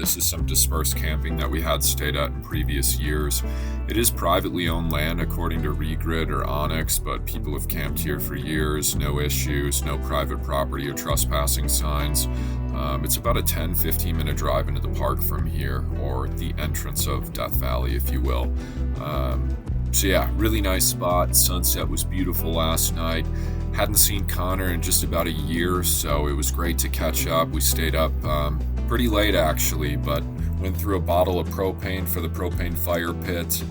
This is some dispersed camping that we had stayed at in previous years. It is privately owned land according to Regrid or Onyx, but people have camped here for years, no issues, no private property or trespassing signs. It's about a 10-15 minute drive into the park from here, or the entrance of Death Valley, if you will. So yeah, really nice spot. Sunset was beautiful last night. Hadn't seen Connor in just about a year, so it was great to catch up. We stayed up pretty late actually, but went through a bottle of propane for the propane fire pit,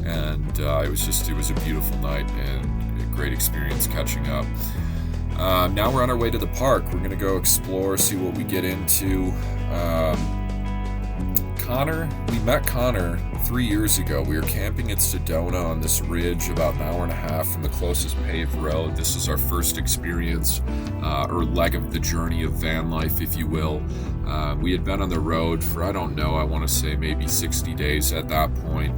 and it was a beautiful night and a great experience catching up. Now we're on our way to the park. We're gonna go explore, see what we get into. We met Connor 3 years ago. We were camping at Sedona on this ridge about an hour and a half from the closest paved road. This is our first experience, or leg of the journey of van life, if you will. We had been on the road for, I don't know, I want to say maybe 60 days at that point,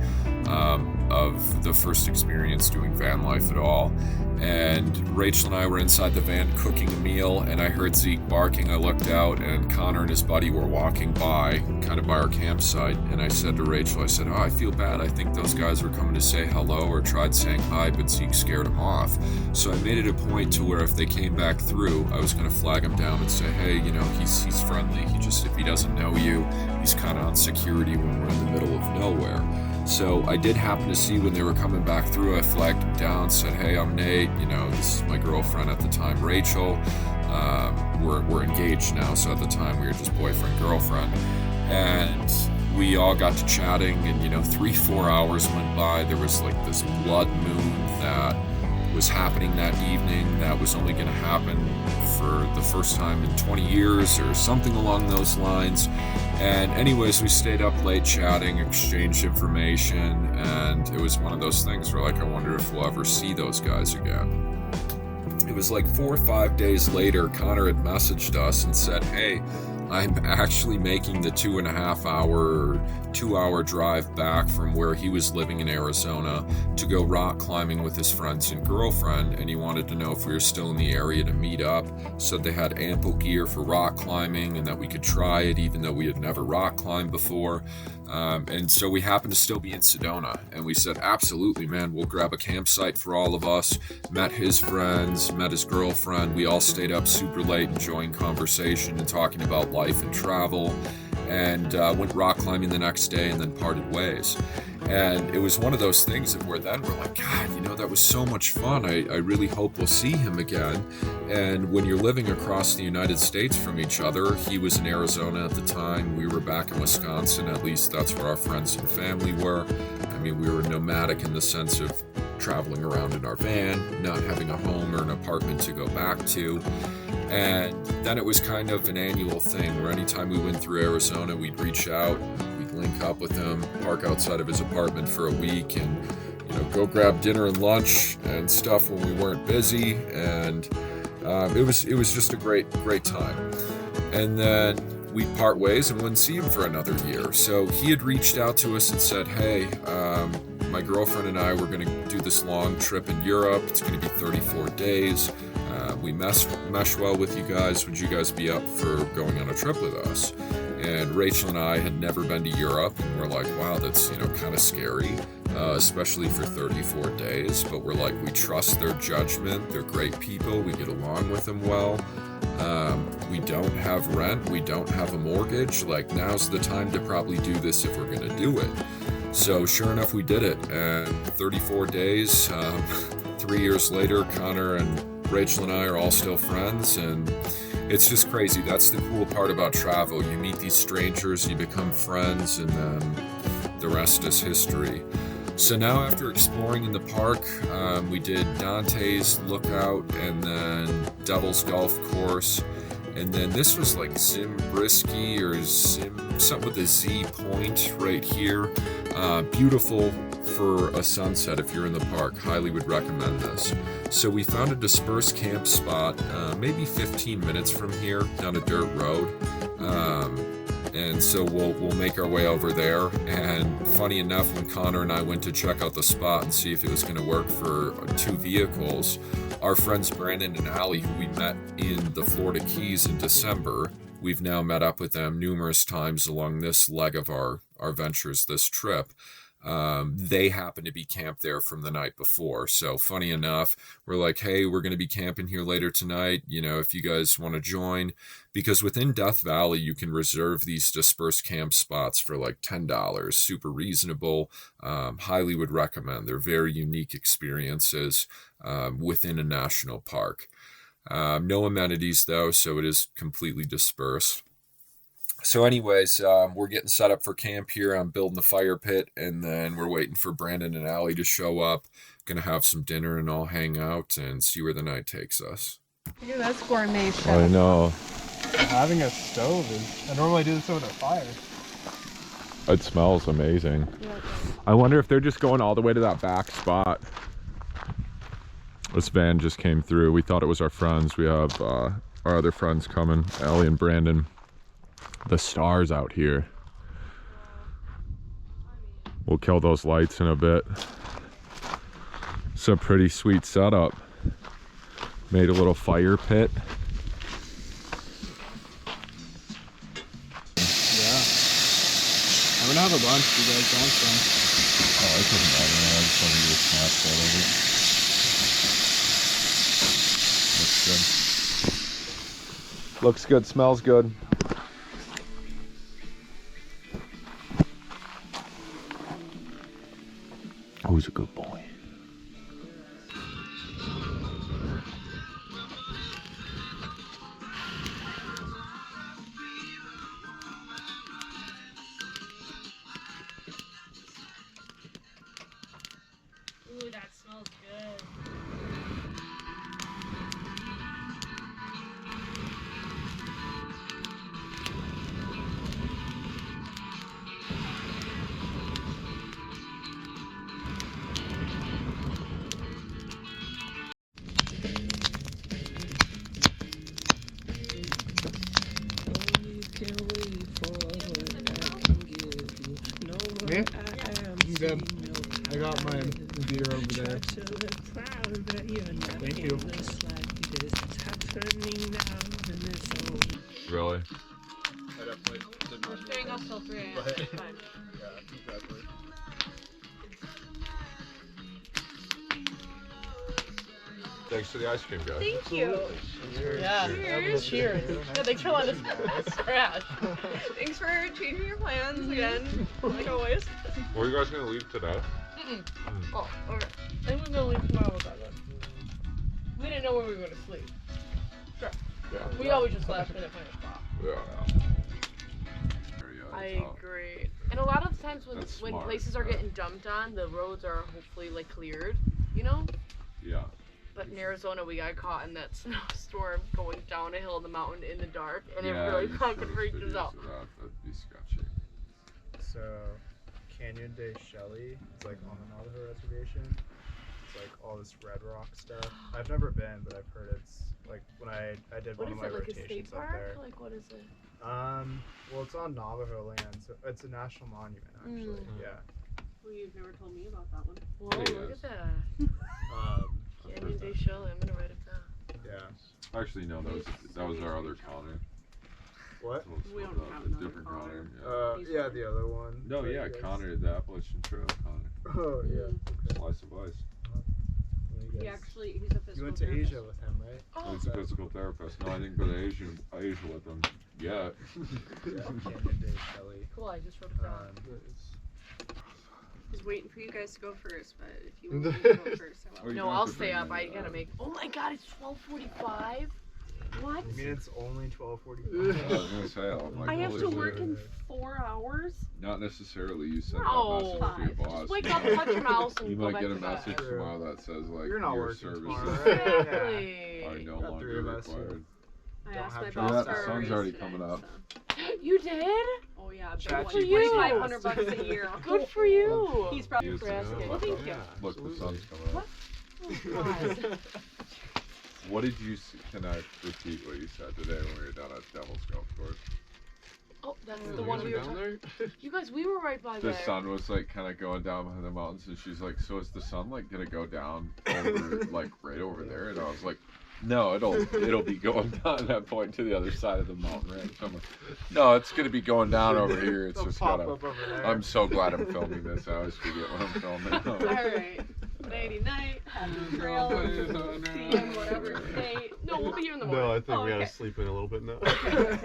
of the first experience doing van life at all. And Rachel and I were inside the van cooking a meal, and I heard Zeke barking. I looked out, and Connor and his buddy were walking by, kind of by our campsite, and I said to Rachel, oh, I feel bad. I think those guys were coming to say hello or tried saying hi, but Zeke scared them off. So I made it a point to where if they came back through, I was going to flag him down and say, hey, he's friendly. If he doesn't know you, he's kind of on security when we're in the middle of nowhere. So I did happen to see when they were coming back through, I flagged him down, said, hey, I'm Nate, this is my girlfriend at the time, Rachel. We're engaged now, so at the time we were just boyfriend, girlfriend. And we all got to chatting, and 3-4 hours went by. There was like this blood moon that was happening that evening that was only going to happen for the first time in 20 years or something along those lines. And anyways, we stayed up late chatting, exchanged information, and it was one of those things where I wonder if we'll ever see those guys again. It was like 4 or 5 days later, Connor had messaged us and said, hey, I'm actually making the 2.5-hour drive back from where he was living in Arizona to go rock climbing with his friends and girlfriend, and he wanted to know if we were still in the area to meet up. Said they had ample gear for rock climbing and that we could try it even though we had never rock climbed before. And so we happened to still be in Sedona, and we said, absolutely, man, we'll grab a campsite for all of us. Met his friends, met his girlfriend. We all stayed up super late enjoying conversation and talking about life and travel, and went rock climbing the next day and then parted ways. And it was one of those things that we're like, God, that was so much fun. I really hope we'll see him again. And when you're living across the United States from each other, he was in Arizona at the time, we were back in Wisconsin, at least that's where our friends and family were. We were nomadic in the sense of traveling around in our van, not having a home or an apartment to go back to. And then it was kind of an annual thing where anytime we went through Arizona, we'd reach out, we'd link up with him, park outside of his apartment for a week, and go grab dinner and lunch and stuff when we weren't busy. And it was just a great time. And then we'd part ways and wouldn't see him for another year. So he had reached out to us and said, hey, my girlfriend and I were going to do this long trip in Europe. It's going to be 34 days. We mesh well with you guys. Would you guys be up for going on a trip with us? And Rachel and I had never been to Europe, and we're like, wow, that's kind of scary, especially for 34 days. But we're like, we trust their judgment. They're great people. We get along with them well. We don't have rent. We don't have a mortgage. Now's the time to probably do this if we're going to do it. So sure enough, we did it. And 34 days, 3 years later, Connor and Rachel and I are all still friends, and it's just crazy. That's the cool part about travel. You meet these strangers, you become friends, and then the rest is history. So now after exploring in the park, we did Dante's Lookout and then Devil's Golf Course. And then this was like Zimbrisky or something with a Z point right here. Beautiful for a sunset if you're in the park. Highly would recommend this. So we found a dispersed camp spot, maybe 15 minutes from here down a dirt road. And so we'll make our way over there. And funny enough, when Connor and I went to check out the spot and see if it was going to work for 2 vehicles, our friends Brandon and Allie, who we met in the Florida Keys in December, we've now met up with them numerous times along this leg of our ventures, this trip. They happen to be camped there from the night before. So funny enough, we're like, hey, we're going to be camping here later tonight. You know, if you guys want to join, because within Death Valley, you can reserve these dispersed camp spots for like $10, super reasonable. Highly would recommend. They're very unique experiences within a national park. No amenities though, so it is completely dispersed. So anyways, we're getting set up for camp here. I'm building the fire pit, and then we're waiting for Brandon and Allie to show up. Gonna have some dinner and all hang out and see where the night takes us. Look at this gourmet chef. I know. Having a stove is... I normally do this over a fire. It smells amazing. Yeah. I wonder if they're just going all the way to that back spot. This van just came through. We thought it was our friends. We have our other friends coming, Allie and Brandon. The stars out here. We'll kill those lights in a bit. It's a pretty sweet setup. Made a little fire pit. Yeah. I'm gonna have a bunch if you guys want some. Oh, it doesn't matter. I just want to get a snapshot of it. Looks good. Looks good, smells good. Who's a good boy? Ooh, that smells good. Me? I'm good. I got my beer over there. Thank you. Really? We're staying up till 3 a.m. It's fine. Yeah, exactly. Thanks to the ice cream guy. Thank you. Yeah. Cheers. Cheers. Yeah, thanks for letting us crash. Thanks for changing your plans again, like always. Where are you guys gonna leave today? Oh, okay. I think we're gonna leave tomorrow with that. We didn't know where we were gonna sleep. Sure. Yeah. We always just last minute find a spot. Yeah. I agree. And a lot of times when That's when smart, places are yeah. getting dumped on, the roads are hopefully like cleared, you know? Yeah. But in Arizona, we got caught in that snowstorm going down a hill in the mountain in the dark, and Yeah, it really you fucking showed us freaked us videos out. of that. That'd be sketchy. So, Canyon de Shelly is like on the Navajo reservation. It's like all this red rock stuff. I've never been, but I've heard it's like when I did What one is of my it, like a rotations state up park? there. Like, what is it? Well, it's on Navajo land, so it's a national monument actually. Yeah. Well, you've never told me about that one. Whoa, It look is. at that. Canyon de Shelly, I'm gonna write it down. Yeah. Actually, no, that was our other Connor. What? We don't have A another different Connor. Connor. Yeah. Yeah, the other one. No, But yeah, you guys- Connor, the Appalachian Trail Connor. Oh yeah. Okay. Slice of ice. Well, you He guys- actually, he's a physical You went to therapist. Asia with him, right? Oh, He's a physical therapist. No, I didn't go to Asia with him yet. Yeah. Canyon de Shelly. cool, I just wrote it down. He's waiting for you guys to go first, but if you want me to go first, I Or will. you No, don't I'll have to stay bring up. me I to gotta that. make. Oh my god, it's 12:45. What? I mean, it's only 12:45. I was gonna say, I'm like, I have holy to shit. work in 4 hours. Not necessarily. You sent No. that message to your boss. Just wake up, touch your mouse, and You go might back get to a message bed. tomorrow that says like You're not your working services tomorrow, right? Exactly. are no Got three longer of us here. required. I Don't asked have my trouble. boss Yeah, for a sun's raise already today, coming up. so- You did? Oh yeah, Chat big for one. you. $2,500 a year. Good for you. He's probably Years for ago. asking. Well, thank you. Look, the sun's coming up. Oh, God. What did you see? Can I repeat what you said today when we were down at Devil's Golf Course? Oh, that's the one we were talking. You guys, we were right by The there. sun was like kind of going down behind the mountains, and she's like, "So is the sun like gonna go down over like right over there?" And I was like, No, it'll be going down that point to the other side of the mountain, right? Somewhere. No, it's gonna be going down over here. It's They'll just pop gotta. up over there. I'm so glad I'm filming this. I always forget when I'm filming. Alright. Lady night, happy trail, seeing whatever state. No, we'll be here in the No, morning. I think we okay. gotta sleep in a little bit now. Nice.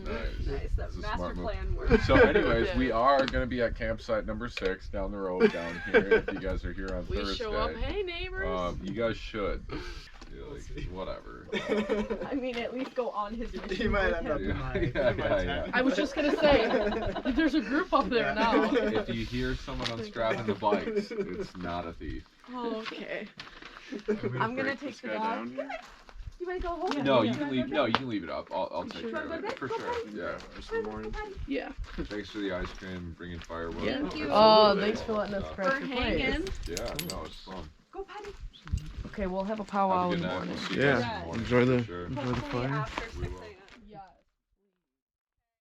Nice, that It's a master smart move. plan works. So, anyways, Yeah. we are gonna be at campsite number 6 down the road down here. If you guys are here on We Thursday, show up. Hey, neighbors. you guys should. Yeah, like, whatever. I mean, at least go on his mission. He might end with up him. in my, Yeah, in my yeah, tent. I was just gonna say, there's a group up there Yeah. now. If you hear someone unstrapping the bikes, it's not a thief. Oh, okay. I'm gonna take the dog. You wanna go home? No, you can leave. No, you can leave it up. I'll take sure? care of it for sure. Yeah. Just in the morning. Yeah. Thanks for the ice cream, bringing firewood. Yeah. Thank you. Oh, thanks for letting us Yeah. press For your hanging. place. Yeah, no, it's fun. Go Patty. Okay, we'll have a Have powwow a in good the night. morning. We'll see you Yeah. guys in the morning. Enjoy the- for sure. Enjoy the Hopefully fire. after We 6 will.